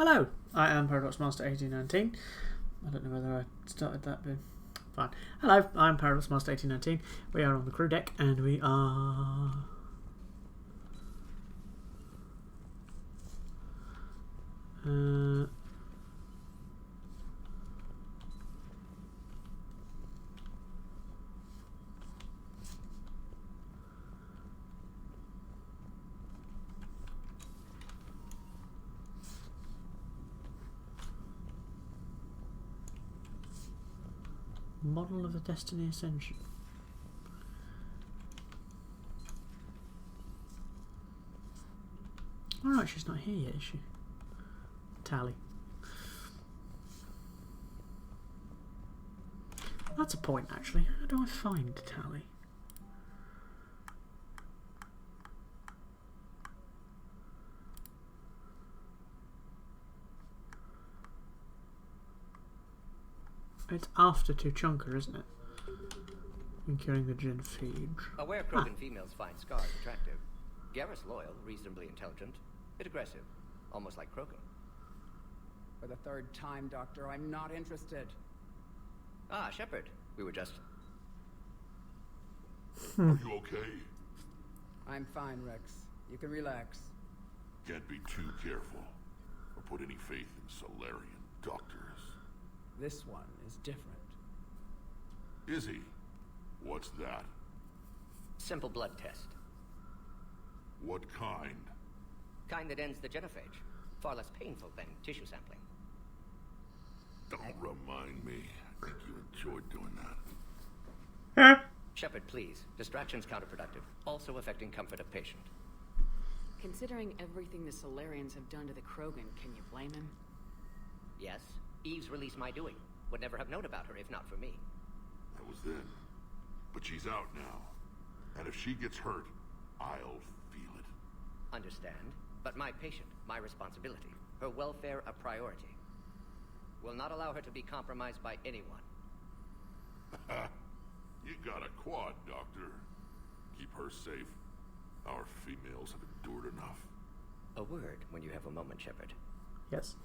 Hello, I am Paradox Master 1819. I don't know whether I started that bit. Fine. Hello, I'm Paradox Master 1819. We are on the crew deck and we are... Model of the Destiny Ascension. Alright, she's not here yet, is she? Tally. That's a point, actually. How do I find Tally? It's after Tuchanka, isn't it? Including the GenoPhage. Aware Krogan females find scars attractive. Garrus loyal, reasonably intelligent, bit aggressive, almost like Krogan. For the third time, Doctor, I'm not interested. Ah, Shepard. We were just... Are you okay? I'm fine, Rex. You can relax. Can't be too careful, or put any faith in Solarian doctors. This one is different. Is he? What's that? Simple blood test. What kind? Kind that ends the GenoPhage. Far less painful than tissue sampling. Don't remind me. I think you enjoyed doing that. Shepard, please. Distraction's counterproductive. Also affecting comfort of patient. Considering everything the Solarians have done to the Krogan, can you blame him? Yes. Eve's release my doing. Would never have known about her if not for me. That was then. But she's out now. And if she gets hurt, I'll feel it. Understand. But my patient, my responsibility. Her welfare a priority. Will not allow her to be compromised by anyone. You got a quad, Doctor. Keep her safe. Our females have endured enough. A word when you have a moment, Shepard. Yes.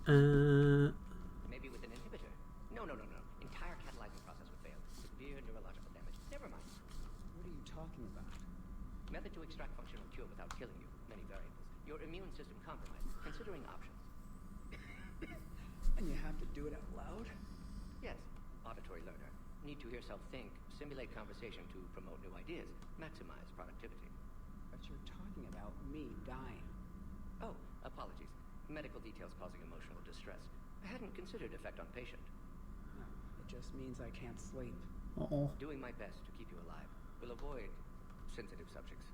Maybe with an inhibitor. No. Entire catalyzing process would fail. Severe neurological damage. Never mind. What are you talking about? Method to extract functional cure without killing you. Many variables. Your immune system compromised. Considering options. And you have to do it out loud? Yes. Auditory learner. Need to hear self think. Simulate conversation to promote new ideas. Maximize productivity. But you're talking about me dying. Oh, apologies. Medical details causing emotional distress. I hadn't considered effect on patient. No, it just means I can't sleep. Uh-oh. Doing my best to keep you alive. Will avoid sensitive subjects.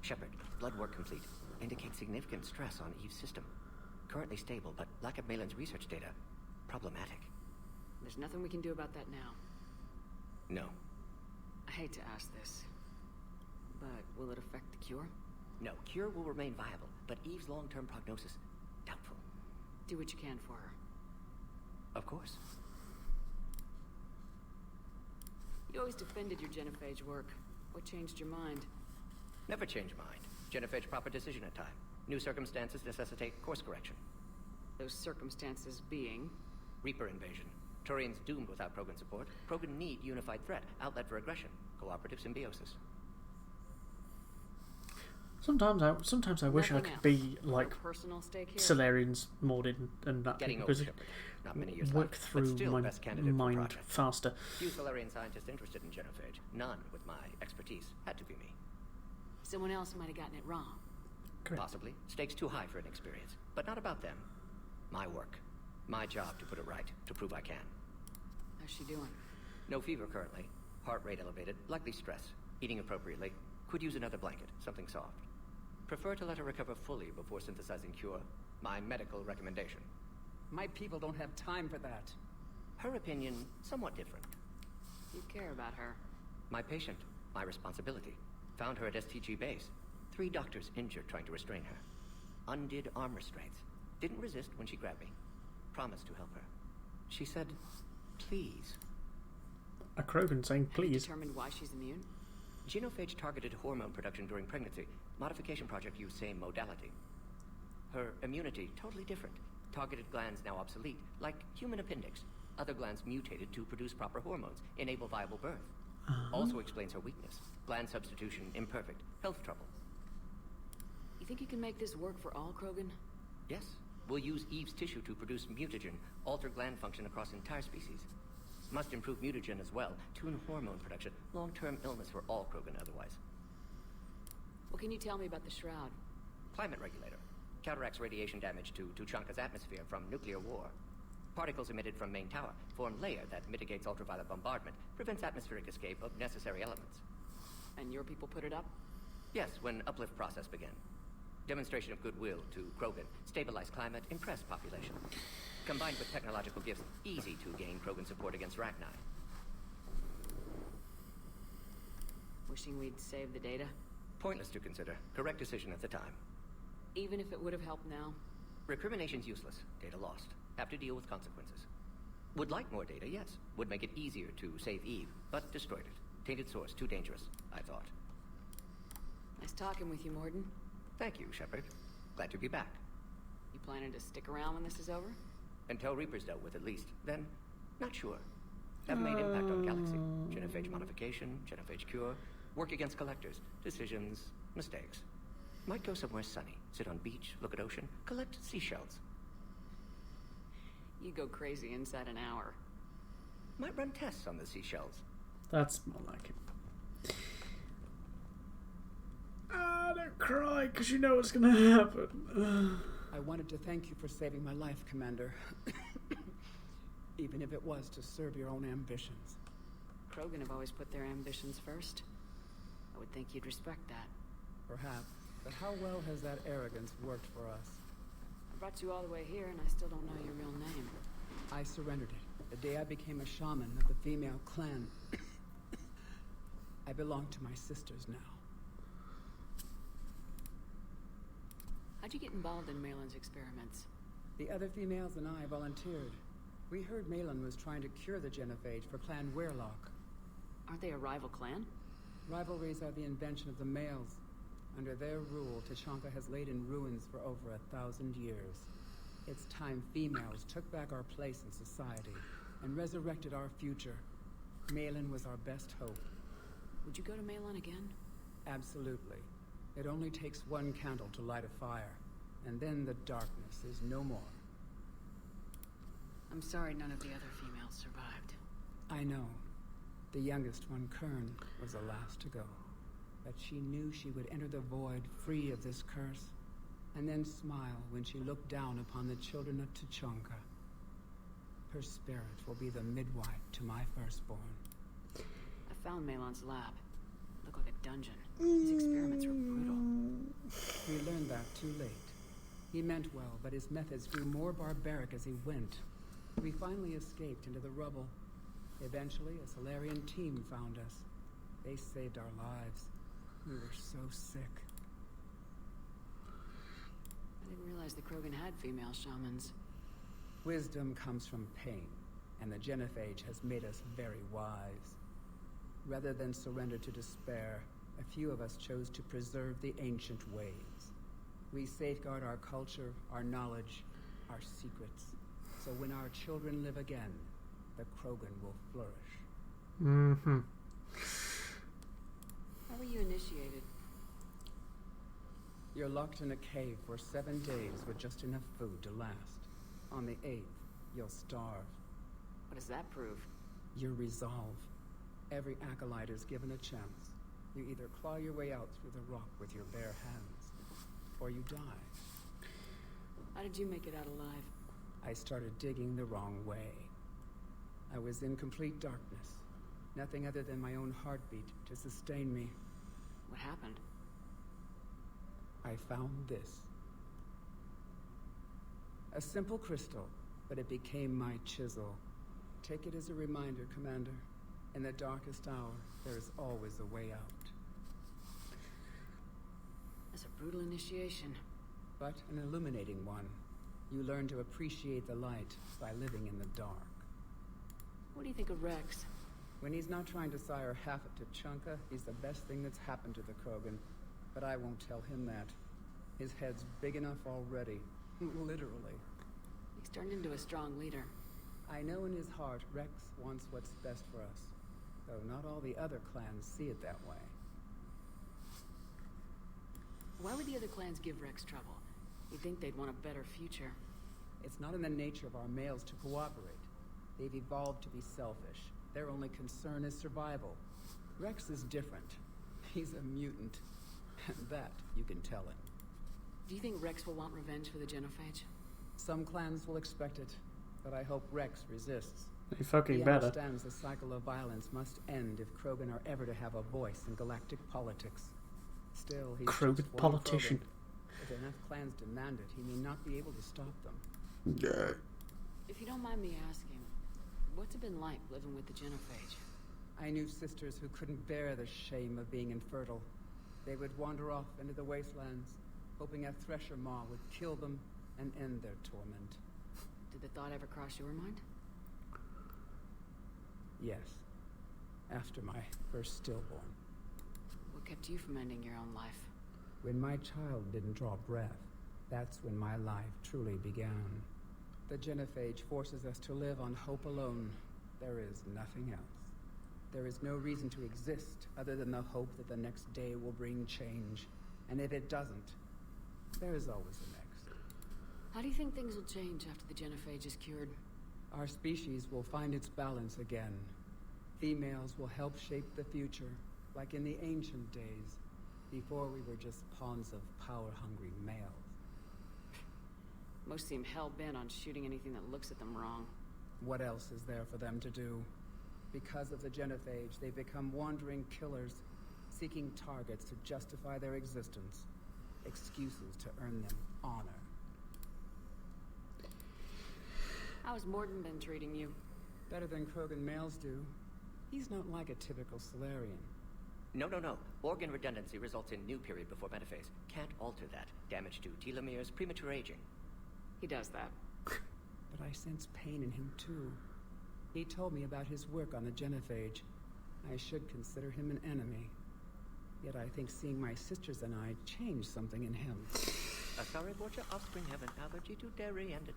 Shepard, blood work complete. Indicates significant stress on Eve's system. Currently stable, but lack of Malin's research data. Problematic. There's nothing we can do about that now. No. I hate to ask this, but will it affect the cure? No, cure will remain viable, but Eve's long-term prognosis, doubtful. Do what you can for her. Of course. You always defended your GenoPhage work. What changed your mind? Never change mind. GenoPhage proper decision at time. New circumstances necessitate course correction. Those circumstances being? Reaper invasion. Turians doomed without Krogan support. Krogan need unified threat, outlet for aggression, cooperative symbiosis. Sometimes I wish I could be like personal stake here. Solarians, Mordin, and that Getting because old, not many years work left, through but still my best candidate for mind project. faster. Few Solarian scientists interested in GenoPhage. None with my expertise. Had to be me. Someone else might have gotten it wrong. Correct. Possibly. Stakes too high for an experience. But not about them. My work. My job to put it right. To prove I can. How's she doing? No fever currently. Heart rate elevated. Likely stress. Eating appropriately. Could use another blanket. Something soft. Prefer to let her recover fully before synthesizing cure. My medical recommendation. My people don't have time for that. Her opinion, somewhat different. You care about her. My patient. My responsibility. Found her at STG base. 3 doctors injured trying to restrain her. Undid arm restraints. Didn't resist when she grabbed me. Promised to help her. She said, please. A Krogan saying Have you please. determined why she's immune? GenoPhage targeted hormone production during pregnancy. Modification project used same modality. Her immunity, totally different. Targeted glands now obsolete, like human appendix. Other glands mutated to produce proper hormones, enable viable birth. Also explains her weakness. Gland substitution imperfect. Health trouble. You think you can make this work for all Krogan? Yes. We'll use Eve's tissue to produce mutagen, alter gland function across entire species. Must improve mutagen as well, tune hormone production. Long-term illness for all Krogan otherwise. What can you tell me about the Shroud? Climate regulator. Counteracts radiation damage to Tuchanka's atmosphere from nuclear war. Particles emitted from main tower form layer that mitigates ultraviolet bombardment, prevents atmospheric escape of necessary elements. And your people put it up? Yes, when uplift process began. Demonstration of goodwill to Krogan, stabilize climate, impress population. Combined with technological gifts, easy to gain Krogan support against Rachni. Wishing we'd saved the data? Pointless to consider. Correct decision at the time. Even if it would have helped now? Recrimination's useless. Data lost. Have to deal with consequences. Would like more data, yes. Would make it easier to save Eve, but destroyed it. Tainted source, too dangerous, I thought. Nice talking with you, Morden. Thank you, Shepard. Glad to be back. You planning to stick around when this is over? Until Reaper's dealt with, at least. Then, not sure. Have made impact on Galaxy. GenoPhage modification, GenoPhage cure, work against collectors, decisions, mistakes. Might go somewhere sunny, sit on beach, look at ocean, collect seashells. You go crazy inside an hour. Might run tests on the seashells. That's more like it. Ah, don't cry, because you know what's going to happen. I wanted to thank you for saving my life, Commander. Even if it was to serve your own ambitions. Krogan have always put their ambitions first. I would think you'd respect that. Perhaps. But how well has that arrogance worked for us? I brought you all the way here, and I still don't know your real name. I surrendered it the day I became a shaman of the female clan. I belong to my sisters now. How'd you get involved in Malin's experiments? The other females and I volunteered. We heard Malin was trying to cure the GenoPhage for Clan Weirlock. Aren't they a rival clan? Rivalries are the invention of the males. Under their rule, Tuchanka has laid in ruins for over 1,000 years. It's time females took back our place in society and resurrected our future. Malin was our best hope. Would you go to Malin again? Absolutely. It only takes one candle to light a fire, and then the darkness is no more. I'm sorry none of the other females survived. I know. The youngest one, Kern, was the last to go. But she knew she would enter the void free of this curse, and then smile when she looked down upon the children of Tuchanka. Her spirit will be the midwife to my firstborn. I found Malin's lab. It looked like a dungeon. His experiments were brutal. We learned that too late. He meant well, but his methods grew more barbaric as he went. We finally escaped into the rubble. Eventually, a Solarian team found us. They saved our lives. We were so sick. I didn't realize the Krogan had female shamans. Wisdom comes from pain, and the GenoPhage has made us very wise. Rather than surrender to despair, a few of us chose to preserve the ancient ways. We safeguard our culture, our knowledge, our secrets. So when our children live again, the Krogan will flourish. Mm-hmm. How were you initiated? You're locked in a cave for 7 days with just enough food to last. On the 8th, you'll starve. What does that prove? Your resolve. Every acolyte is given a chance. You either claw your way out through the rock with your bare hands, or you die. How did you make it out alive? I started digging the wrong way. I was in complete darkness. Nothing other than my own heartbeat to sustain me. What happened? I found this. A simple crystal, but it became my chisel. Take it as a reminder, Commander. In the darkest hour, there is always a way out. That's a brutal initiation. But an illuminating one. You learn to appreciate the light by living in the dark. What do you think of Rex? When he's not trying to sire half of Tuchanka, he's the best thing that's happened to the Krogan. But I won't tell him that. His head's big enough already. Literally. He's turned into a strong leader. I know in his heart Rex wants what's best for us. Though not all the other clans see it that way. Why would the other clans give Rex trouble? You'd think they'd want a better future. It's not in the nature of our males to cooperate. They've evolved to be selfish. Their only concern is survival. Rex is different. He's a mutant. And that you can tell him. Do you think Rex will want revenge for the GenoPhage? Some clans will expect it, but I hope Rex resists. He fucking He better. understands the cycle of violence must end if Krogan are ever to have a voice in galactic politics. Still, he's Krogan just one politician. Krogan. If enough clans demand it, he may not be able to stop them. Yeah. If you don't mind me asking, what's it been like living with the GenoPhage? I knew sisters who couldn't bear the shame of being infertile. They would wander off into the wastelands, hoping a thresher maw would kill them and end their torment. Did the thought ever cross your mind? Yes. After my first stillborn. What kept you from ending your own life? When my child didn't draw breath, that's when my life truly began. The GenoPhage forces us to live on hope alone. There is nothing else. There is no reason to exist other than the hope that the next day will bring change. And if it doesn't, there is always the next. How do you think things will change after the GenoPhage is cured? Our species will find its balance again. Females will help shape the future, like in the ancient days, before we were just pawns of power-hungry males. Most seem hell-bent on shooting anything that looks at them wrong. What else is there for them to do? Because of the GenoPhage, they've become wandering killers, seeking targets to justify their existence, excuses to earn them honor. How's Morden been treating you? Better than Krogan males do. He's not like a typical Solarian. No. Organ redundancy results in new period before metaphase. Can't alter that. Damage to telomeres, premature aging. He does that. But I sense pain in him too. He told me about his work on the GenoPhage. I should consider him an enemy. Yet I think seeing my sisters and I changed something in him. Sorry, about your offspring have an allergy to dairy and...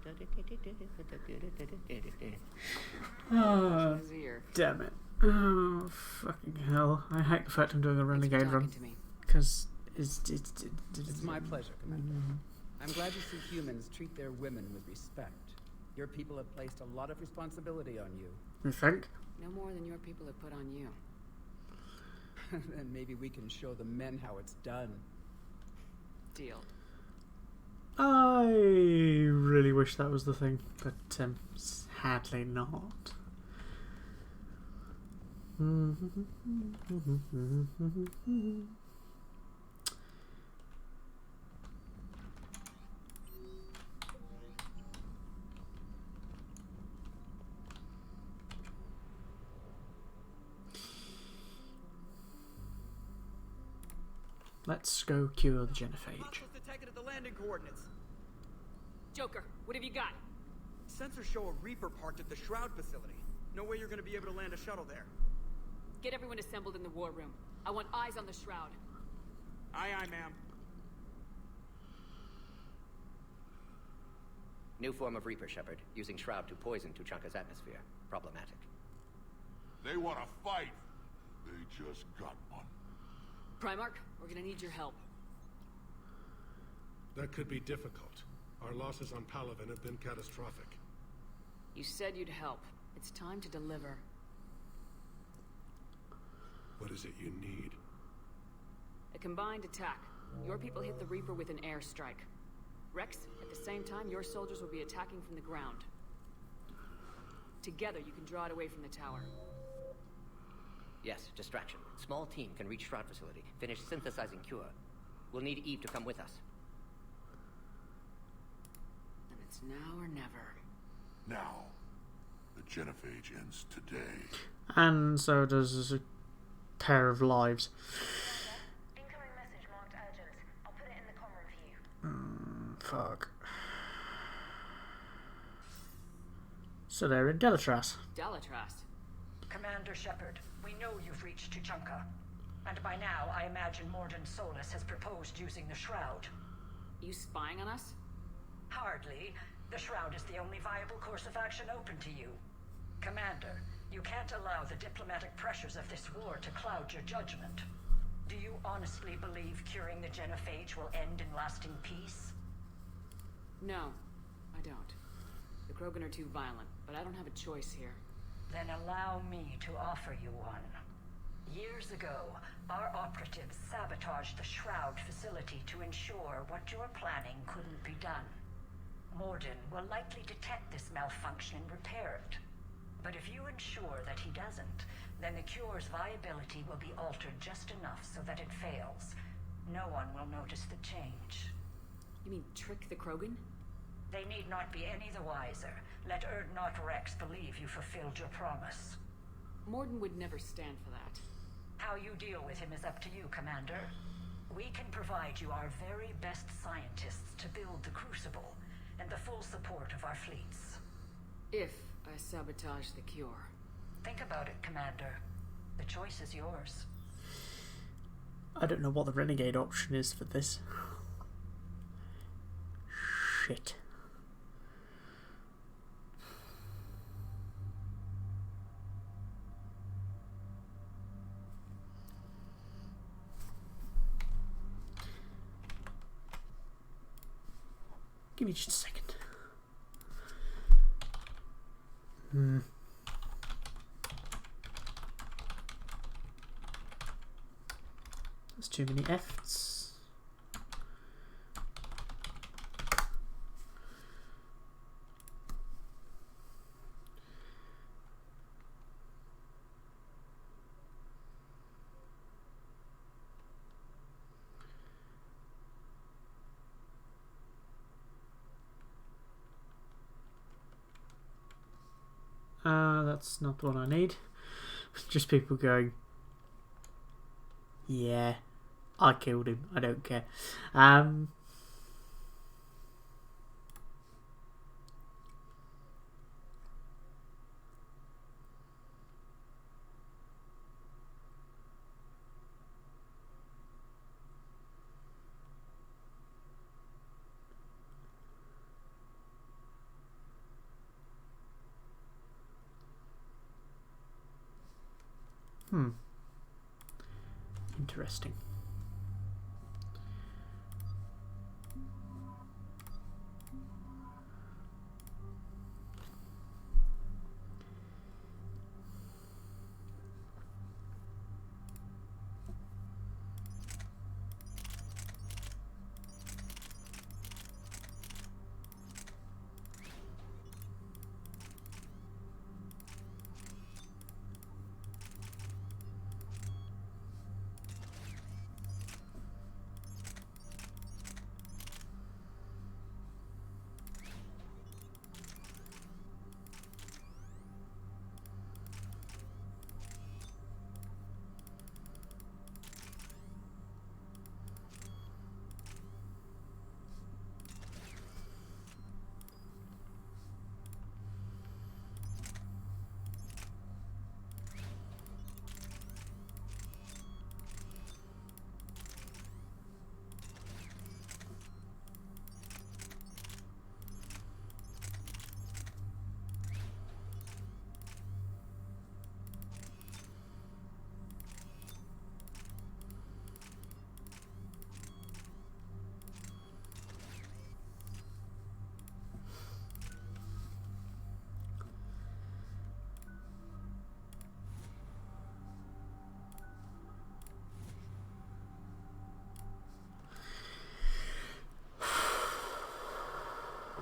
Oh, His ear. damn it. Oh, fucking hell. I hate the fact I'm doing a Thanks for renegade talking run. to me. Because it's My pleasure, Commander. I'm glad to see humans treat their women with respect. Your people have placed a lot of responsibility on you. You think? No more than your people have put on you. Then maybe we can show the men how it's done. Deal. I really wish that was the thing, but sadly not. Let's go cure the GenoPhage. Supposed to take it at the landing coordinates. Joker, what have you got? Sensors show a Reaper parked at the Shroud facility. No way you're gonna be able to land a shuttle there. Get everyone assembled in the war room. I want eyes on the Shroud. Aye, ma'am. New form of Reaper, Shepard. Using Shroud to poison Tuchanka's atmosphere. Problematic. They want to fight. They just got one. Primarch, we're gonna need your help. That could be difficult. Our losses on Palaven have been catastrophic. You said you'd help. It's time to deliver. What is it you need? A combined attack. Your people hit the Reaper with an airstrike. Rex, at the same time, your soldiers will be attacking from the ground. Together, you can draw it away from the tower. Yes, distraction. Small team can reach Shroud facility. Finish synthesizing cure. We'll need Eve to come with us. And it's now or never. Now, the GenoPhage ends today. And so does a pair of lives. Incoming message marked urgent. I'll put it in the comm room for you. Fuck. So they're in Delatras. Delatras. Commander Shepard, we know you've reached Tuchanka. And by now, I imagine Morden Solus has proposed using the Shroud. You spying on us? Hardly. The Shroud is the only viable course of action open to you. Commander, you can't allow the diplomatic pressures of this war to cloud your judgment. Do you honestly believe curing the GenoPhage will end in lasting peace? No, I don't. The Krogan are too violent, but I don't have a choice here. Then allow me to offer you one. Years ago, our operatives sabotaged the Shroud facility to ensure what you're planning couldn't be done. Morden will likely detect this malfunction and repair it. But if you ensure that he doesn't, then the cure's viability will be altered just enough so that it fails. No one will notice the change. You mean trick the Krogan? They need not be any the wiser. Let Urdnot Rex believe you fulfilled your promise. Morden would never stand for that. How you deal with him is up to you, Commander. We can provide you our very best scientists to build the Crucible, and the full support of our fleets. If I sabotage the cure. Think about it, Commander. The choice is yours. I don't know what the renegade option is for this. Shit. Give me just a second. There's too many F's. That's not the one I need. Just people going, yeah, I killed him, I don't care. Interesting.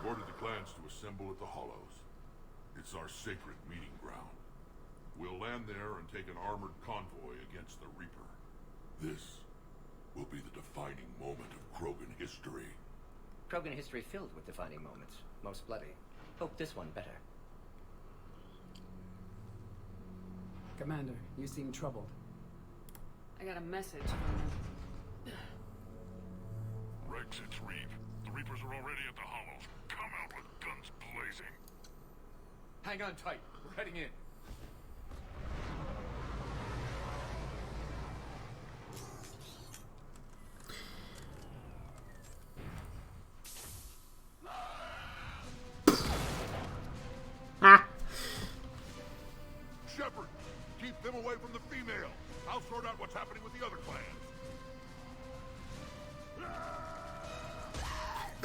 I've ordered the clans to assemble at the Hollows. It's our sacred meeting ground. We'll land there and take an armored convoy against the Reaper. This will be the defining moment of Krogan history. Krogan history filled with defining moments. Most bloody. Hope this one better. Commander, you seem troubled. I got a message from them. Rex, it's Reeve. The Reapers are already at the Hollows. Come out with guns blazing. Hang on tight. We're heading in.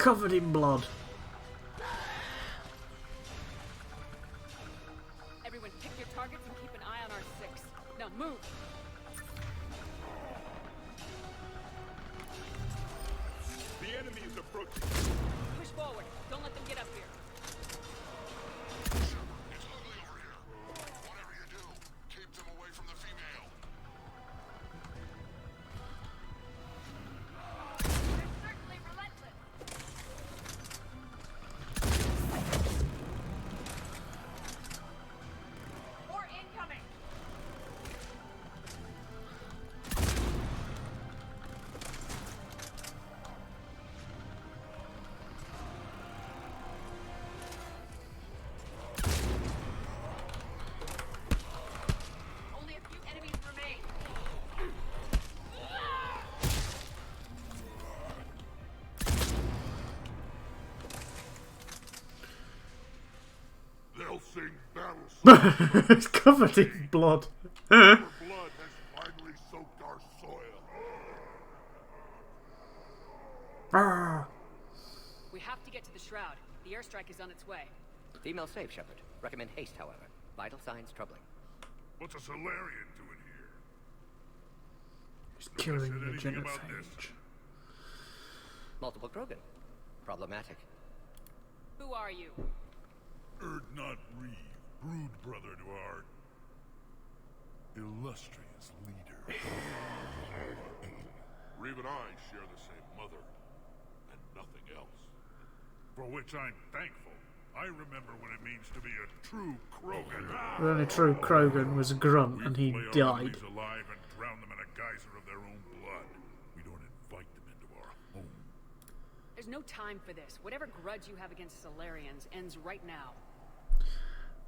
covered in blood. Everyone pick your targets and keep an eye on our 6. Now move! The enemy is approaching. Push forward. Don't let them get up here. It's ugly over here. Whatever you do, keep them away from the female. They're certainly relentless. More incoming. Only a few enemies remain. They'll sing battle songs. It's covered in blood. Our blood has finally soaked our soil. Ah. We have to get to the shroud. The airstrike is on its way. Female safe, Shepard. Recommend haste, however. Vital signs troubling. What's a Solarian doing here? He's Nobody killing said the anything about this. GenoPhage. Multiple Krogan. Problematic. Who are you? Not Reeve, brood brother to our illustrious leader. Reeve and I share the same mother, and nothing else. For which I'm thankful. I remember what it means to be a true Krogan. The only true Krogan was a grunt, and he We flay our died. enemies alive and drown them in a geyser of their own blood. We don't invite them into our home. There's no time for this. Whatever grudge you have against Solarians ends right now.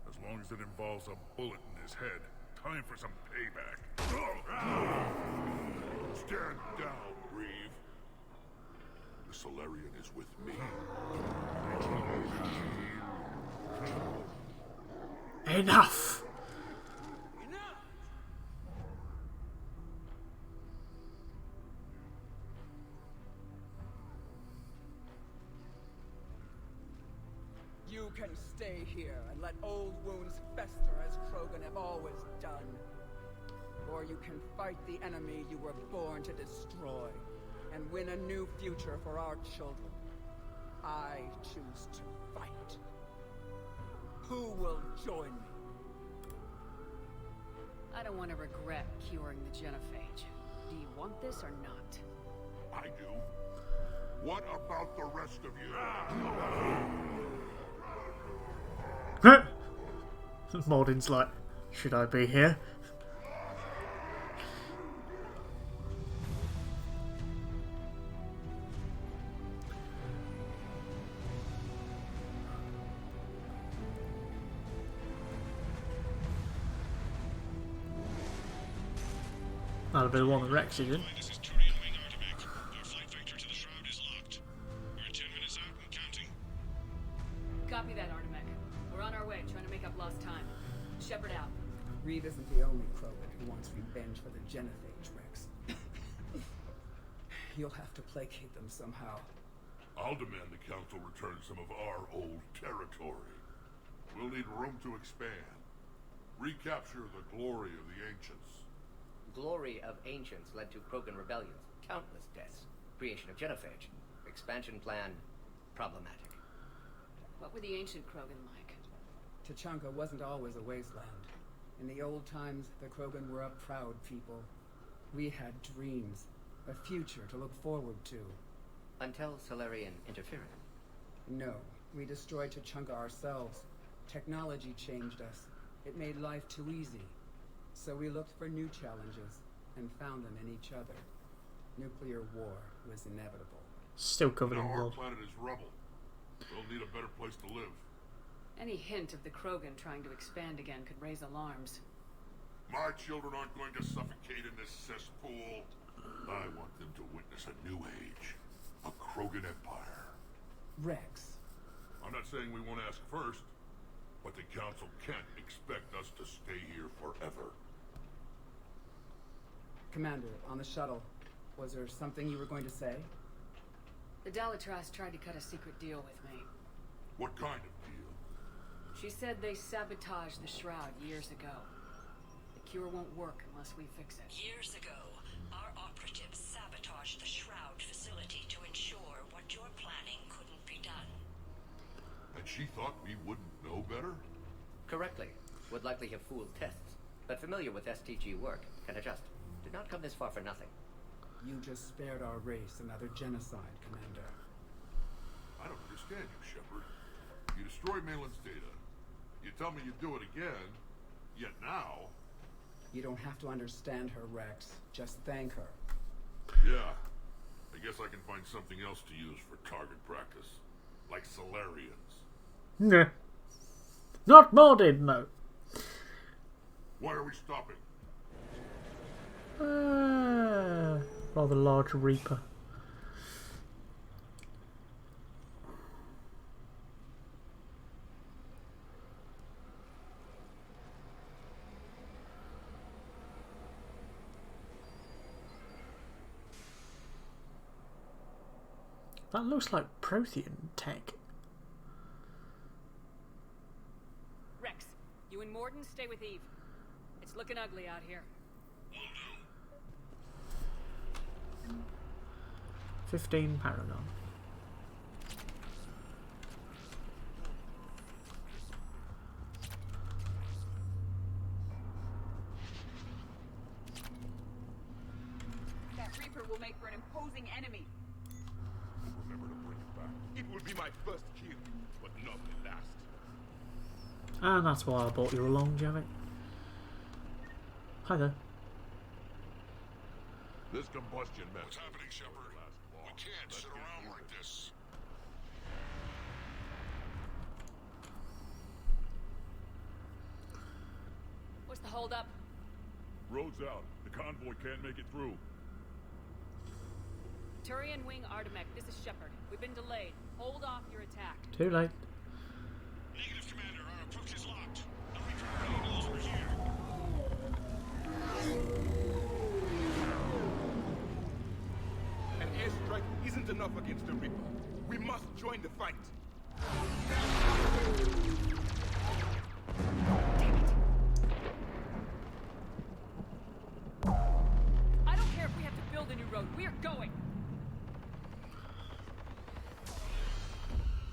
As long as it involves a bullet in his head, time for some payback. Stand down, Reeve. The Solarian is with me. Enough! You can stay here and let old wounds fester as Krogan have always done. Or you can fight the enemy you were born to destroy and win a new future for our children. I choose to fight. Who will join me? I don't want to regret curing the GenoPhage. Do you want this or not? I do. What about the rest of you? Maldin's like, should I be here? That'll be the one that Rex is in. This is Turian Wing Artivac. Our flight vector to the shroud is locked. We're 10 minutes out and counting. Copy that, Artemec. We're on our way, trying to make up lost time. Shepard out. Reeve isn't the only Krogan who wants revenge for the GenoPhage, Rex. You'll have to placate them somehow. I'll demand the Council return some of our old territory. We'll need room to expand. Recapture the glory of the Ancients. Glory of Ancients led to Krogan rebellions, countless deaths, creation of GenoPhage, expansion plan, problematic. What were the ancient Krogan like? Tuchanka wasn't always a wasteland. In the old times, the Krogan were a proud people. We had dreams, a future to look forward to. Until Solarian interference. No, we destroyed Tuchanka ourselves. Technology changed us. It made life too easy. So we looked for new challenges, and found them in each other. Nuclear war was inevitable. Still covered in Now our blood. planet is rubble. We'll need a better place to live. Any hint of the Krogan trying to expand again could raise alarms. My children aren't going to suffocate in this cesspool. I want them to witness a new age. A Krogan empire. Rex, I'm not saying we won't ask first, but the Council can't expect us to stay here forever. Commander, on the shuttle, was there something you were going to say? The Dalitras tried to cut a secret deal with me. What kind of deal? She said they sabotaged the Shroud years ago. The cure won't work unless we fix it. Years ago, our operatives sabotaged the Shroud facility to ensure what you're planning couldn't be done. And she thought we wouldn't know better? Correctly. Would likely have fooled tests, but familiar with STG work, can adjust. Did not come this far for nothing. You just spared our race another genocide, Commander. I don't understand you, Shepard. You destroy Malin's data. You tell me you'd do it again, yet now... You don't have to understand her, Rex. Just thank her. Yeah. I guess I can find something else to use for target practice. Like Solarians. Yeah. Not modded, no. Why are we stopping? Rather large Reaper. That looks like Prothean tech. Rex, you and Morden stay with Eve. It's looking ugly out here. 15 Paragon. That Reaper will make for an imposing enemy. Remember to bring it back. It will be my first kill, but not the last. And that's why I bought you a longevity. Hi there. This combustion method. What's happening, Shepard? We can't sit around like this. What's the holdup? Road's out. The convoy can't make it through. Turian Wing Artemec, this is Shepard. We've been delayed. Hold off your attack. Too late. Negative, Commander. Our approach is locked. No Reaper really knows we're here. An airstrike isn't enough against the Reaper. We must join the fight. I don't care if we have to build a new road. We are going.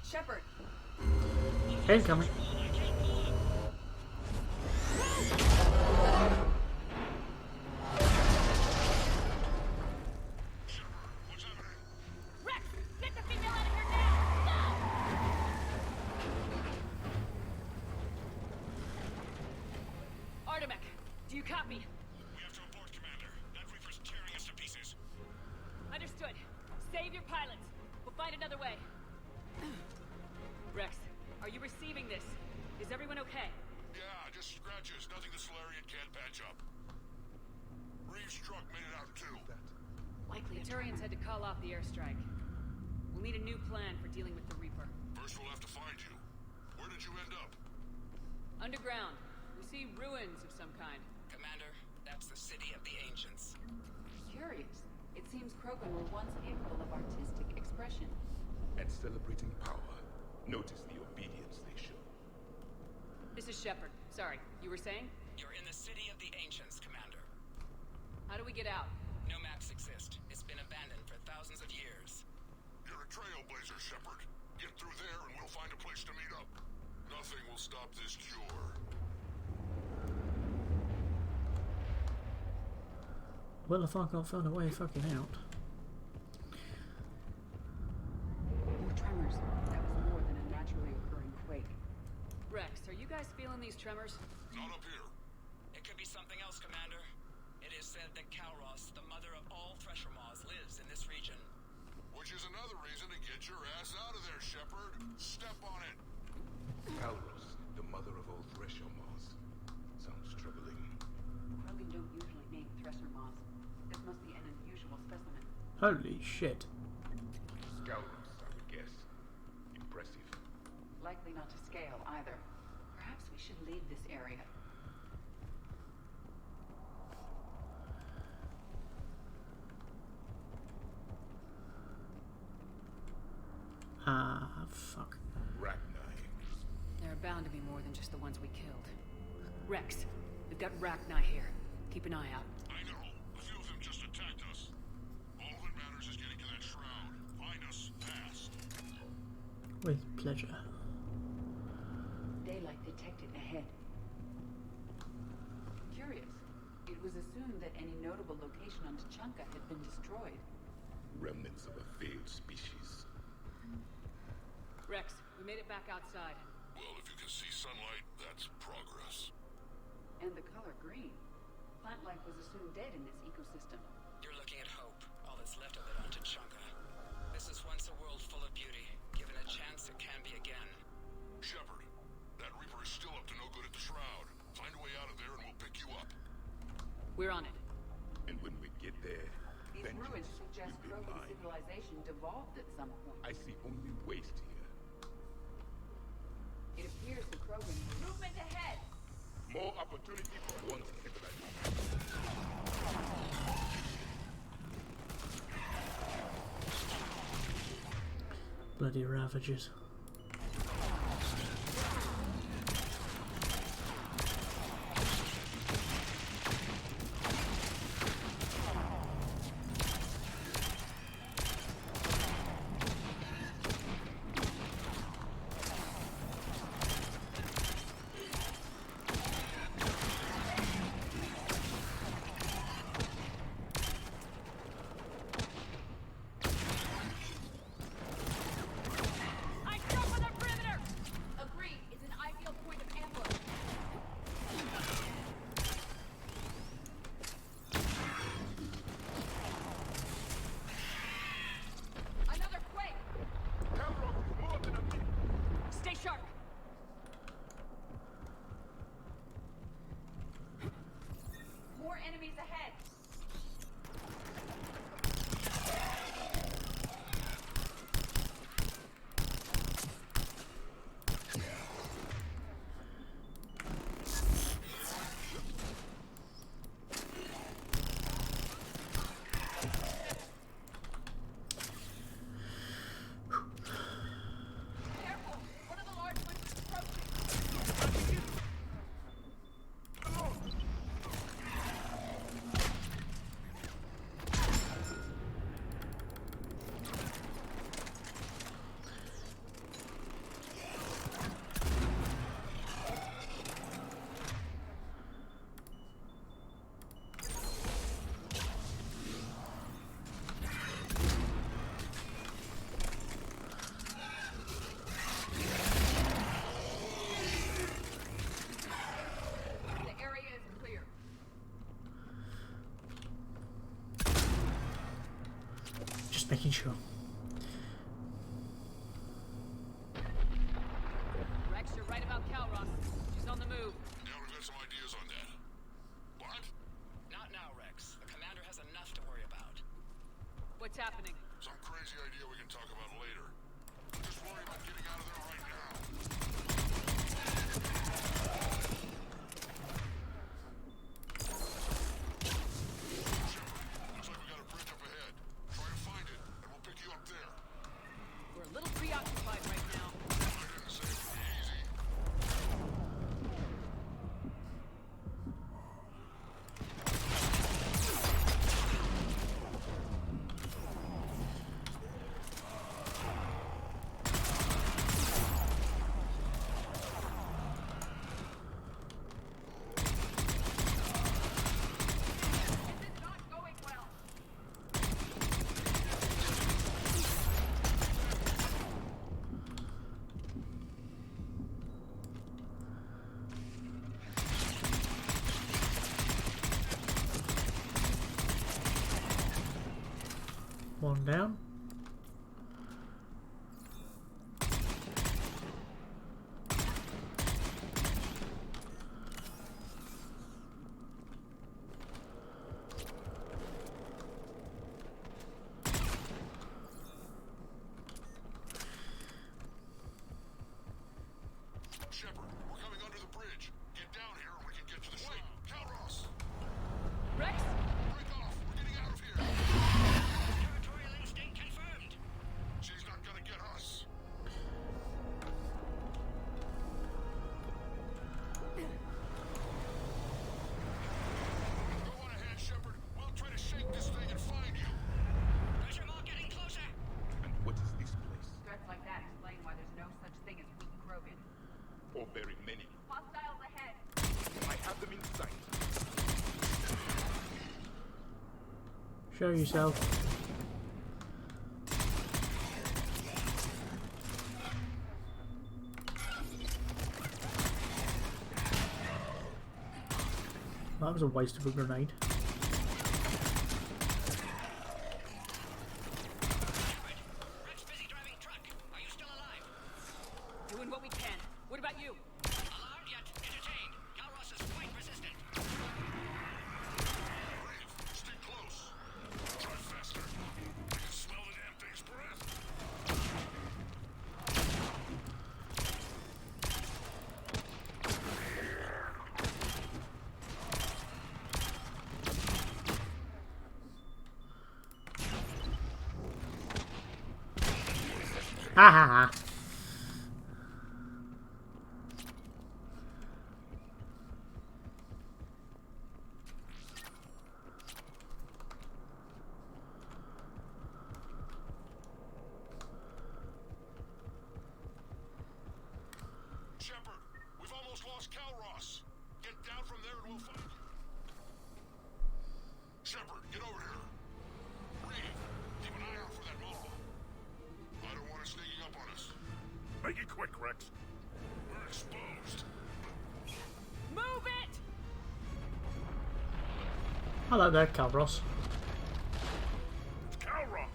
Shepard. Incoming. Rex, get the female out of here now! Now! Artemec, do you copy? We have to abort, Commander. That Reaper's tearing us to pieces. Understood. Save your pilots. We'll find another way. Rex, are you receiving this? Is everyone okay? Yeah, just scratches. Nothing the Solarian can't patch up. Reeves' truck made it out too. Likely the Turians had to call off the airstrike. We'll need a new plan for dealing with the Reaper. First we'll have to find you. Where did you end up? Underground. We see ruins of some kind. Commander, that's the city of the ancients. Curious. It seems Krogan were once capable of artistic expression. And celebrating power. Notice the obedience they show. This is Shepard. Sorry, you were saying? You're in the city of the ancients, Commander. How do we get out? No maps exist. It's been abandoned for thousands of years. You're a trailblazer, Shepard. Get through there and we'll find a place to meet up. Nothing will stop this cure. Well, if I can't find a way of fucking out. More tremors. That was more than a naturally occurring quake. Rex, are you guys feeling these tremors? Not up here. It could be something else, Commander. It is said that Kalros, the mother of all Thresher Maws, lives in this region. Which is another reason to get your ass out of there, Shepard. Step on it. Kalros, the mother of all Thresher Maws. Sounds troubling. Krogan don't usually name Thresher Maws. This must be an unusual specimen. Holy shit. Scoundrels, I would guess. Impressive. Likely not to scale either. Perhaps we should leave this area. Fuck. Rachni. There are bound to be more than just the ones we killed. Rex, we've got Rachni here. Keep an eye out. I know. A few of them just attacked us. All that matters is getting to that shroud. Find us fast. With pleasure. Daylight detected ahead. Curious. It was assumed that any notable location on Tuchanka had been destroyed. Remnants of a failed species. Rex, we made it back outside. Well, if you can see sunlight, that's progress. And the color green. Plant life was assumed dead in this ecosystem. You're looking at hope, all that's left of it on Tuchanka. This is once a world full of beauty. Given a chance, it can be again. Shepard, that Reaper is still up to no good at the shroud. Find a way out of there and we'll pick you up. We're on it. And when we get there, These ruins vengeance suggest will be Krogan mine. civilization devolved at some point. I see only waste here. It appears the Krogan... Movement ahead! More opportunity for one civilization. Bloody Ravagers. More enemies ahead! Careful! One of the large ones is approaching! The area is clear. Just making sure. Rex, you're right about Calross. She's on the move. Yeah, we've got some ideas on that. What? Not now, Rex. The commander has enough to worry about. What's happening? Some crazy idea we can talk about later. I'm just worried about getting out of there right now. Looks like we got a bridge up ahead. Try to find it, and we'll pick you up there. We're a little preoccupied right now. I didn't say it would be easy. This is not going well. One down. Shepard, we're coming under the bridge. Get down here and we can get to the ship. Calross! Rex? Break off! We're getting out of here! Territorial instinct confirmed. She's not gonna get us. very many. Hostiles ahead. I have them in sight. Show yourself. That was a waste of a grenade. Rex busy driving truck. Are you still alive? Doing what we can. What about you? Alarmed yet entertained. Calros is quite resistant. Reeve, stay close. Drive faster. I can smell the damn thing's breath. Ha ha ha. Shepard, we've almost lost Calros. Get down from there and we'll find you. Shepard, get over here. Reeve, keep an eye out for that mall. I don't want it sneaking up on us. Make it quick, Rex. We're exposed. Move it! Hello there, Calros. It's Calros.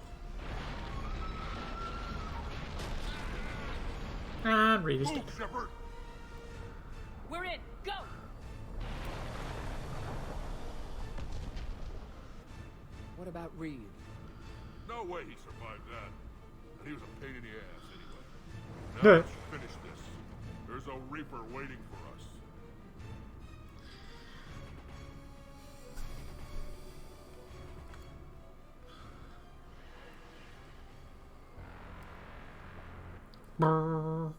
And Reeve is dead. Move, Shepard! We're in. Go! What about Reeve? No way he survived that. And he was a pain in the ass anyway. Now Huh. let's finish this. There's a Reaper waiting for us. Brrr.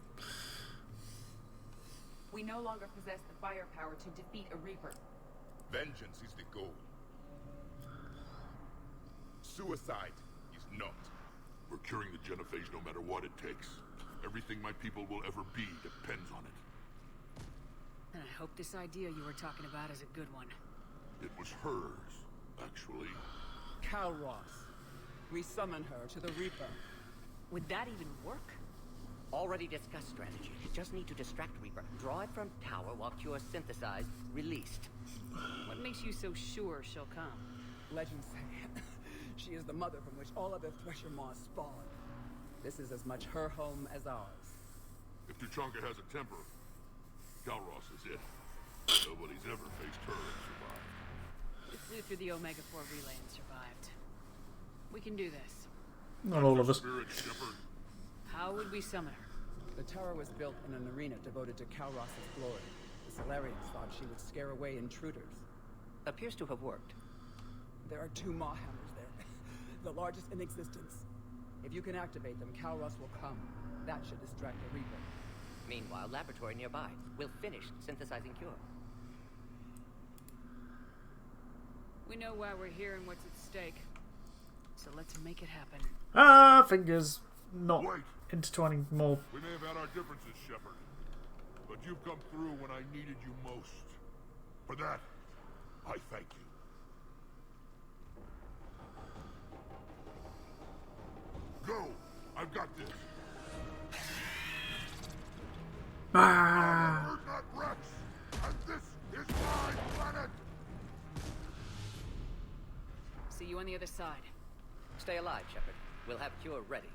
We no longer possess the firepower to defeat a Reaper. Vengeance is the goal. Suicide is not. We're curing the GenoPhage no matter what it takes. Everything my people will ever be depends on it. And I hope this idea you were talking about is a good one. It was hers, actually. Calros. We summon her to the Reaper. Would that even work? Already discussed strategy. Just need to distract Reaper. Draw it from tower while Cure synthesized, released. What makes you so sure she'll come? Legends say she is the mother from which all other Thresher Maws spawn. This is as much her home as ours. If Tuchanka has a temper, Calros is it. Nobody's ever faced her and survived. We flew through the Omega-4 relay and survived. We can do this. Not all of us. Spirit, Shepard. How would we summon her? The tower was built in an arena devoted to Calros' glory. The Solarians thought she would scare away intruders. Appears to have worked. There are 2 Maw hammers there, the largest in existence. If you can activate them, Calros will come. That should distract the Reaper. Meanwhile, laboratory nearby. We'll finish synthesizing Cure. We know why we're here and what's at stake. So let's make it happen. Ah, fingers not Wait. intertwining more. We may have had our differences, Shepard. But you've come through when I needed you most. For that, I thank you. Go! I've got this. Ah. You're not Rex, and this is my planet. See you on the other side. Stay alive, Shepard. We'll have Cure ready.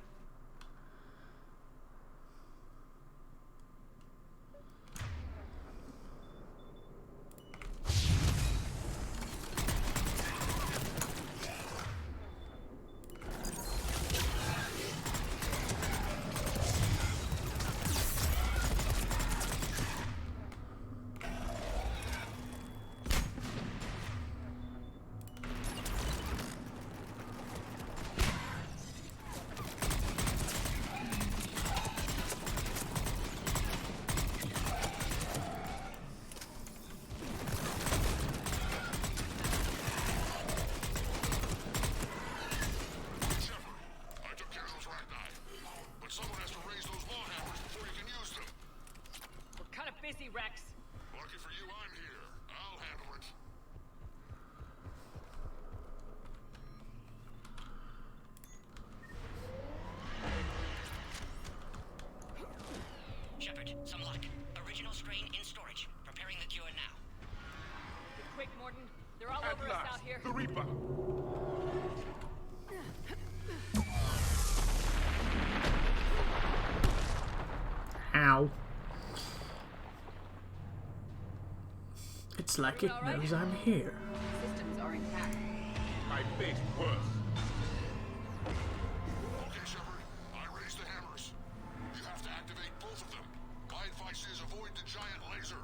easy, Rex. Lucky for you, I'm here. I'll handle it. Shepard, some luck. Original strain in storage. Preparing the cure now. Be quick, Morton. They're all At over us out last, here. the Reaper. Ow. It's like it Alright? knows I'm here. Systems are intact. I faced worse. Okay, Shepard. I raised the hammers. You have to activate both of them. My advice is avoid the giant laser.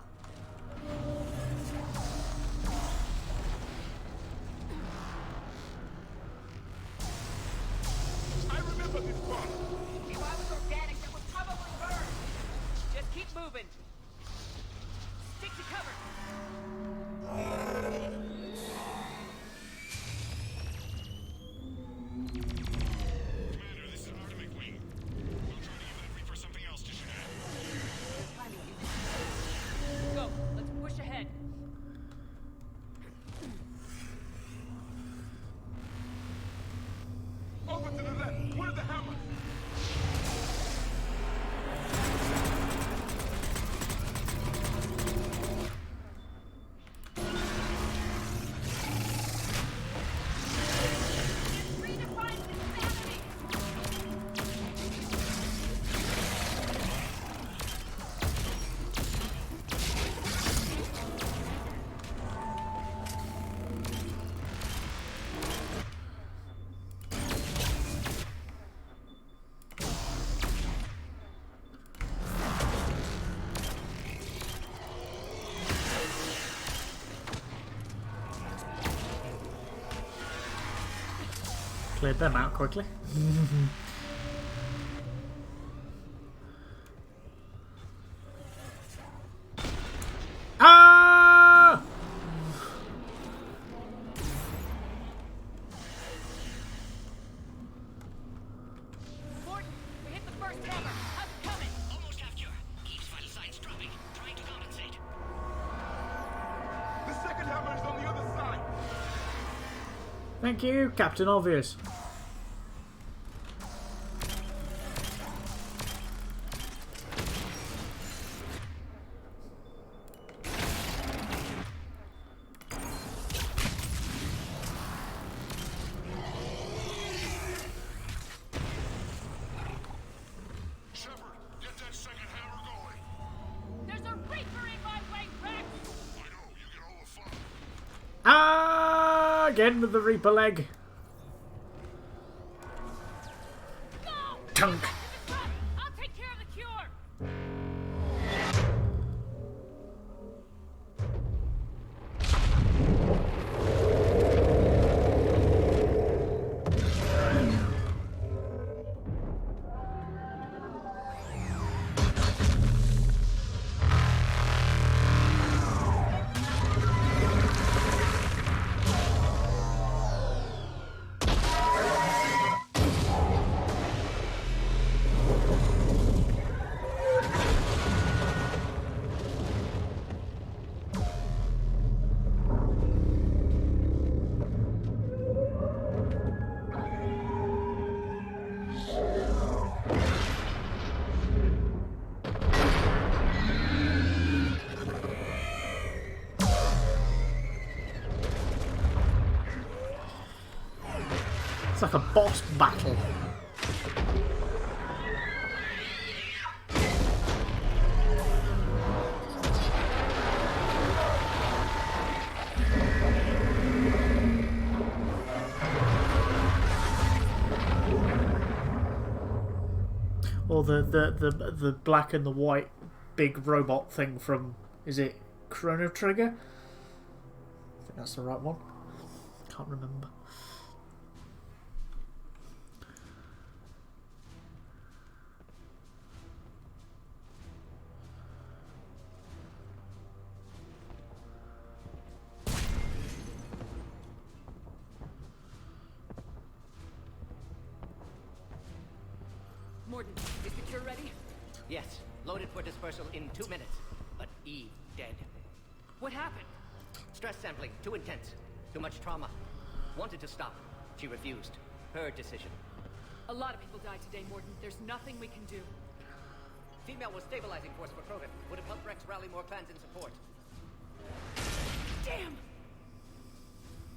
I remember this part. If I was organic, that would probably burn. Just keep moving. Stick to cover. Commander, this is an Artemis wing. We'll try to give that Reaper something else to shoot at. Go. Let's push ahead. Over to the left. Where are the hammers? Redefine insanity. Cleared them out quickly. Ah! Morton, we hit the first hammer. How's it coming? Almost half cure. Eve's vital signs dropping. Trying to compensate. The second hammer is on the other side. Thank you, Captain Obvious. Shepard, get that second hammer going. There's a Reaper in my way, Rex! I know, you get all the fun. Ah! Again with the Reaper leg. No! Tunk. Get back to the truck! I'll take care of the cure! It's like a boss battle. Or the black and the white big robot thing from, is it Chrono Trigger? I think that's the right one. Can't remember. Morton, is the cure ready? Yes, loaded for dispersal in 2 minutes. But Eve dead. What happened? Stress sampling, too intense. Too much trauma. Wanted to stop. She refused. Her decision. A lot of people died today, Morden. There's nothing we can do. Female was stabilizing force for Krogan. Would have helped Rex rally more clans in support. Damn!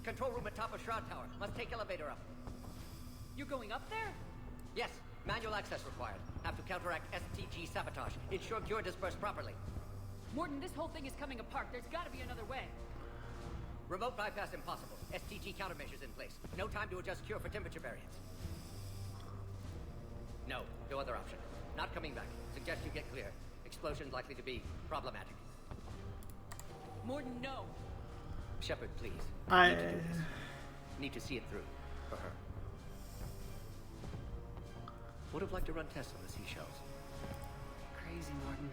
Control room at top of Shroud Tower. Must take elevator up. You're going up there? Yes. Manual access required. Have to counteract STG sabotage. Ensure cure dispersed properly. Morden, this whole thing is coming apart. There's gotta be another way. Remote bypass impossible. STG countermeasures in place. No time to adjust cure for temperature variance. No other option. Not coming back. Suggest you get clear. Explosion likely to be problematic. Morden, no. Shepard, please. I Need to do this. Need to see it through. For her. Would have liked to run tests on the seashells. Crazy, Morden.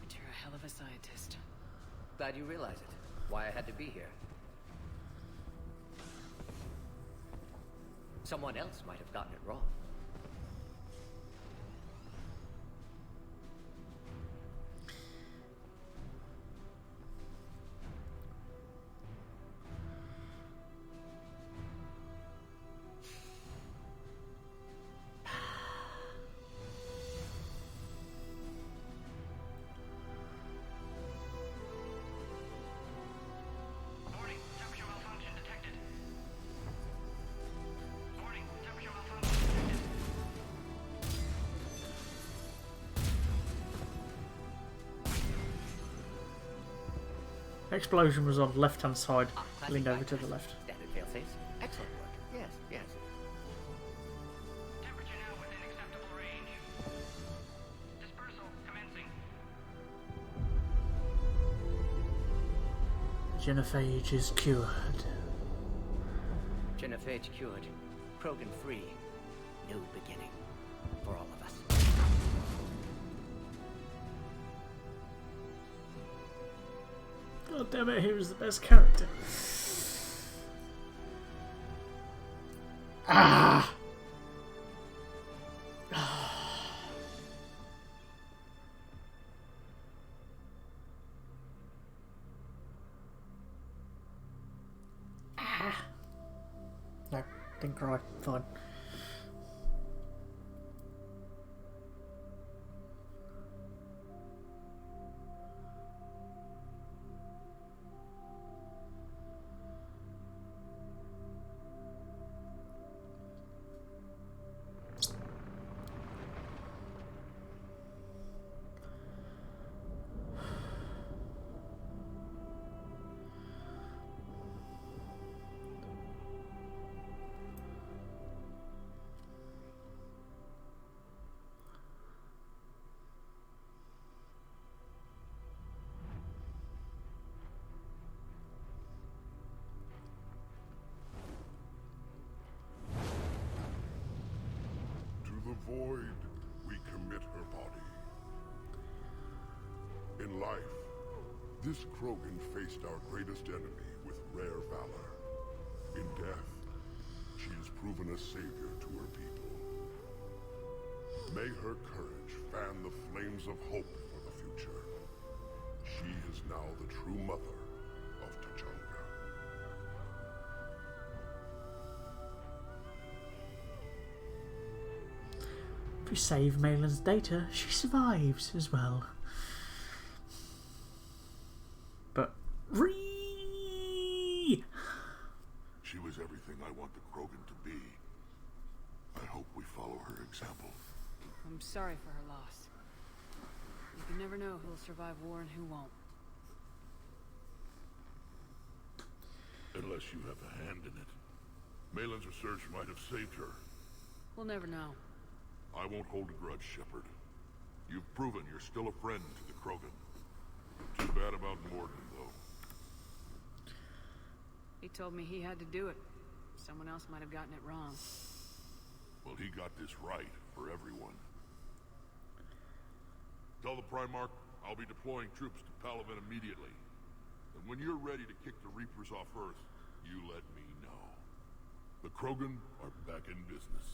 But you're a hell of a scientist. Glad you realize it. Why I had to be here. Someone else might have gotten it wrong. explosion was on the left hand side, leaned over to the left. Standard fail-safes. Excellent work. Yes. Temperature now within acceptable range. Dispersal commencing. GenoPhage is cured. GenoPhage cured. Krogan free. New beginning. For all of us. God damn it, he was the best character. Ah! No, didn't cry. Fine. The void, we commit her body. In life, this Krogan faced our greatest enemy with rare valor. In death, she has proven a savior to her people. May her courage fan the flames of hope for the future. She is now the true mother of Tachanka. If you save Malin's data, she survives as well. But she was everything I want the Krogan to be. I hope we follow her example. I'm sorry for her loss. You can never know who'll survive war and who won't. Unless you have a hand in it. Malin's research might have saved her. We'll never know. I won't hold a grudge, Shepard. You've proven you're still a friend to the Krogan. Too bad about Morden, though. He told me he had to do it. Someone else might have gotten it wrong. Well, he got this right for everyone. Tell the Primarch I'll be deploying troops to Palaven immediately. And when you're ready to kick the Reapers off Earth, you let me know. The Krogan are back in business.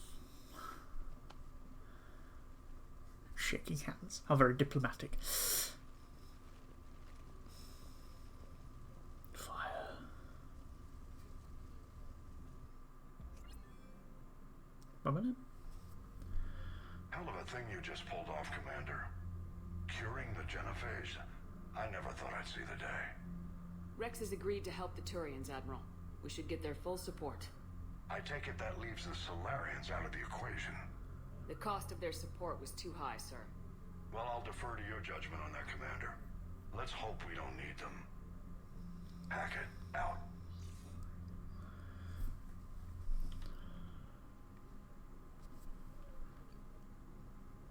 Shaking hands. How very diplomatic. Prominent. Hell of a thing you just pulled off, Commander. Curing the GenoPhage. I never thought I'd see the day. Rex has agreed to help the Turians, Admiral. We should get their full support. I take it that leaves the Solarians out of the equation. The cost of their support was too high, sir. Well, I'll defer to your judgment on that, Commander. Let's hope we don't need them. Hackett, out.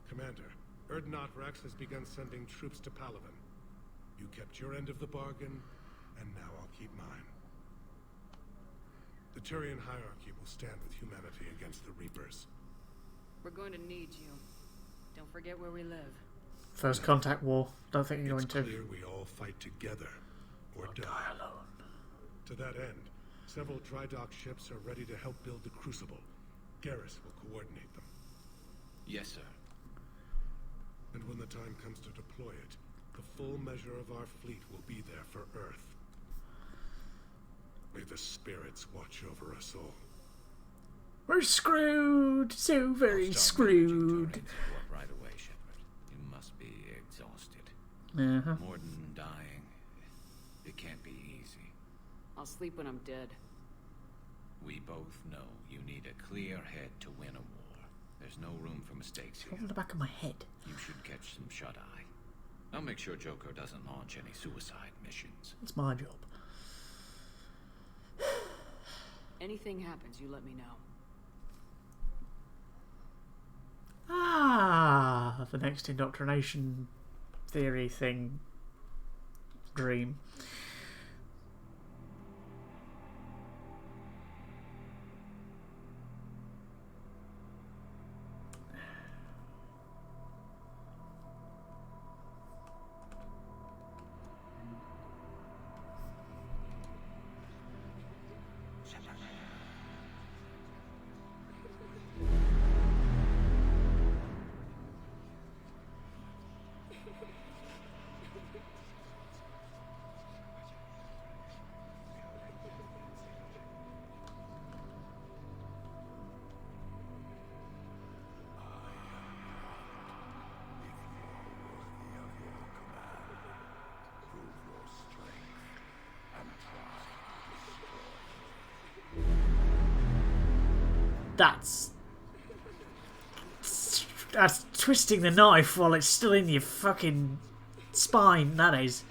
Commander, Erdnot Rex has begun sending troops to Palaven. You kept your end of the bargain, and now I'll keep mine. The Turian hierarchy will stand with humanity against the Reapers. We're going to need you. Don't forget where we live. First contact war. Don't think you're going to. It's clear we all fight together, or die alone. To that end, several dry dock ships are ready to help build the Crucible. Garrus will coordinate them. Yes, sir. And when the time comes to deploy it, the full measure of our fleet will be there for Earth. May the spirits watch over us all. We're screwed! So very screwed. Right away, Shepard. You must be exhausted. More than dying. It can't be easy. I'll sleep when I'm dead. We both know you need a clear head to win a war. There's no room for mistakes here. On the back of my head. You should catch some shut-eye. I'll make sure Joker doesn't launch any suicide missions. It's my job. Anything happens, you let me know. Ah, the next indoctrination theory thing. Dream. That's twisting the knife while it's still in your fucking spine, that is.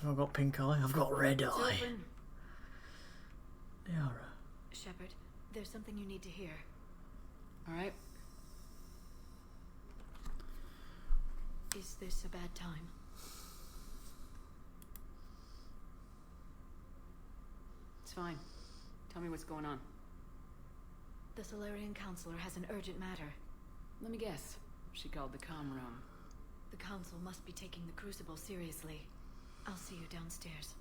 I've got pink eye, I've got red eye. Yara. Shepard, there's something you need to hear. Alright. Is this a bad time? It's fine. Tell me what's going on. The Solarian Counselor has an urgent matter. Let me guess. She called the comm room. The Council must be taking the Crucible seriously. I'll see you downstairs.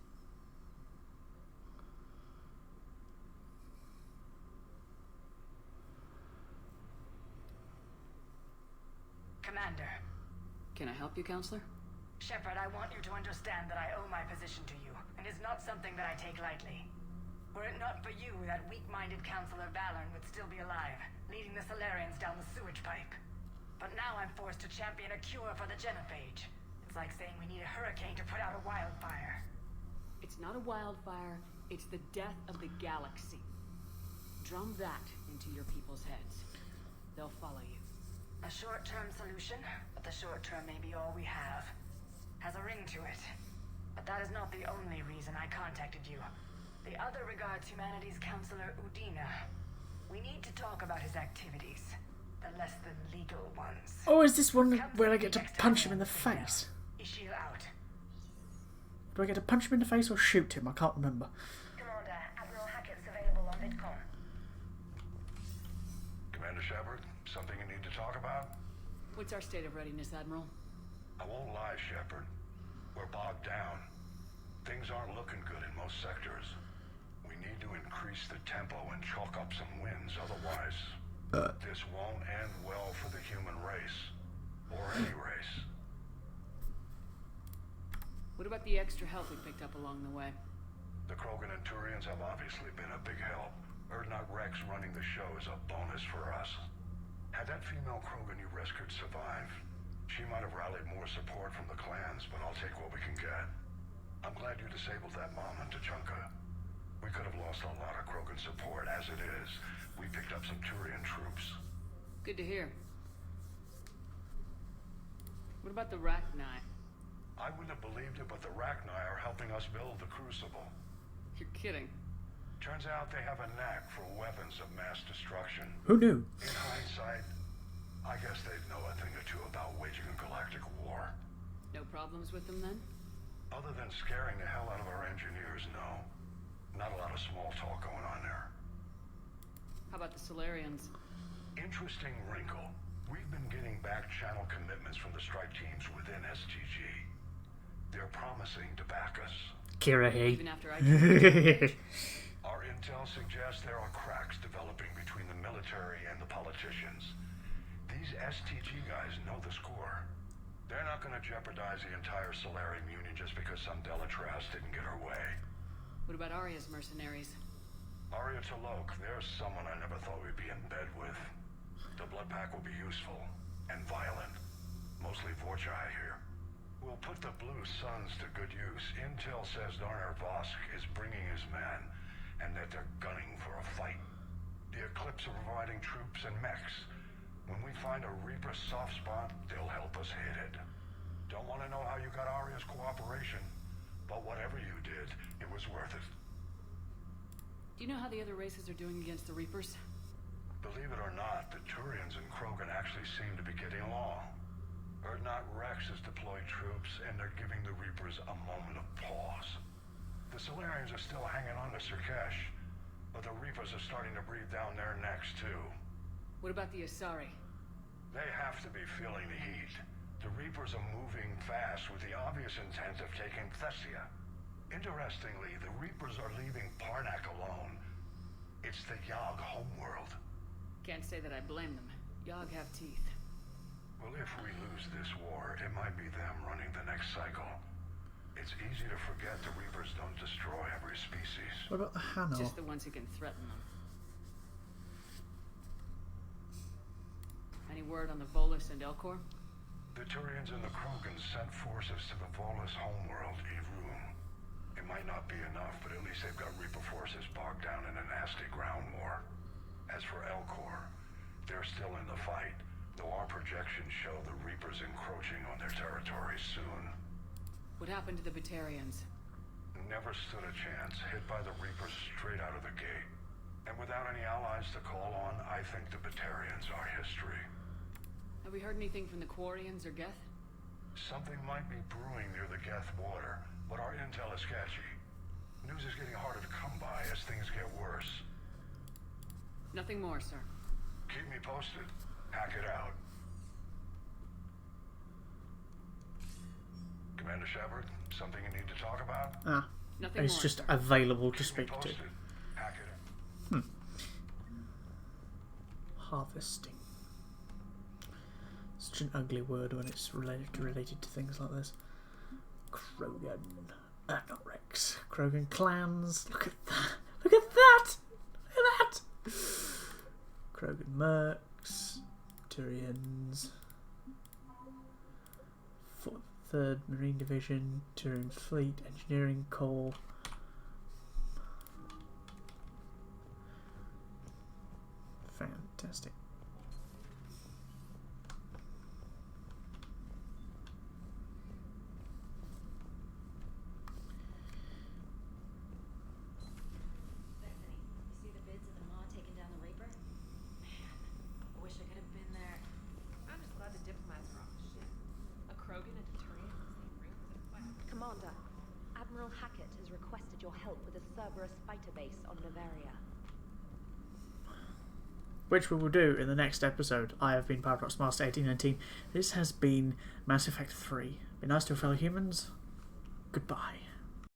Commander. Can I help you, Counselor? Shepard, I want you to understand that I owe my position to you, and it's not something that I take lightly. Were it not for you, that weak-minded Counselor Valorn would still be alive, leading the Solarians down the sewage pipe. But now I'm forced to champion a cure for the GenoPhage. It's like saying we need a hurricane to put out a wildfire. It's not a wildfire, it's the death of the galaxy. Drum that into your people's heads. They'll follow you. A short-term solution, but the short term may be all we have. Has a ring to it. But that is not the only reason I contacted you. The other regards humanity's counselor Udina. We need to talk about his activities. The less than legal ones. Oh, is this one where I get to punch him in the face? Ishil out. Do I get to punch him in the face or shoot him? I can't remember. Commander, Admiral Hackett's available on VidCon. Commander Shepard, something you need to talk about? What's our state of readiness, Admiral? I won't lie, Shepard. We're bogged down. Things aren't looking good in most sectors. We need to increase the tempo and chalk up some wins, otherwise this won't end well for the human race. Or any race. What about the extra help we picked up along the way? The Krogan and Turians have obviously been a big help. Urdnot Rex running the show is a bonus for us. Had that female Krogan you rescued survived, she might have rallied more support from the clans, but I'll take what we can get. I'm glad you disabled that mom in Tachanka. We could have lost a lot of Krogan support. As it is, we picked up some Turian troops. Good to hear. What about the Rachni? I wouldn't have believed it, but the Rachni are helping us build the Crucible. You're kidding. Turns out they have a knack for weapons of mass destruction. Who knew? In hindsight, I guess they'd know a thing or two about waging a galactic war. No problems with them then? Other than scaring the hell out of our engineers, no. Not a lot of small talk going on there. How about the Solarians? Interesting wrinkle. We've been getting back-channel commitments from the strike teams within STG. They're promising to back us. Kirahi. Even after I Our intel suggests there are cracks developing between the military and the politicians. These STG guys know the score. They're not going to jeopardize the entire Solarian Union just because some Delatras didn't get her way. What about Arya's mercenaries? Arya T'Loak, there's someone I never thought we'd be in bed with. The blood pack will be useful and violent. Mostly Vorchai here. We'll put the Blue Suns to good use. Intel says Darner Vosk is bringing his men, and that they're gunning for a fight. The Eclipse are providing troops and mechs. When we find a Reaper soft spot, they'll help us hit it. Don't want to know how you got Arya's cooperation, but whatever you did, it was worth it. Do you know how the other races are doing against the Reapers? Believe it or not, the Turians and Krogan actually seem to be getting along. Urdnot Rex has deployed troops, and they're giving the Reapers a moment of pause. The Solarians are still hanging on to Surkesh, but the Reapers are starting to breathe down their necks, too. What about the Asari? They have to be feeling the heat. The Reapers are moving fast with the obvious intent of taking Thessia. Interestingly, the Reapers are leaving Parnak alone. It's the Yogg homeworld. Can't say that I blame them. Yogg have teeth. Well, if we lose this war, it might be them running the next cycle. It's easy to forget the Reapers don't destroy every species. What about the Hanar? Just the ones who can threaten them. Any word on the Volus and Elcor? The Turians and the Krogans sent forces to the Volus homeworld, Evroom. It might not be enough, but at least they've got Reaper forces bogged down in a nasty ground war. As for Elcor, they're still in the fight, though our projections show the Reapers encroaching on their territory soon. What happened to the Batarians? Never stood a chance, hit by the Reapers straight out of the gate. And without any allies to call on, I think the Batarians are history. Have we heard anything from the Quarians or Geth? Something might be brewing near the Geth border, but our intel is sketchy. News is getting harder to come by as things get worse. Nothing more, sir. Keep me posted. Hack it out. Commander Shepard, something you need to talk about? Ah, Nothing it's more, just sir. available to Keep me speak to. posted. Hack it. Harvesting. Such an ugly word when it's related to things like this. Krogan. Not Rex. Krogan clans. Look at that. Look at that. Look at that. Krogan mercs. Turians. 3rd Marine Division. Turian Fleet. Engineering Corps. wanted your help with a Cerberus fighter base on Bavaria. Which we will do in the next episode. I have been Paradox Master 1819. This has been Mass Effect 3. Be nice to your fellow humans. Goodbye.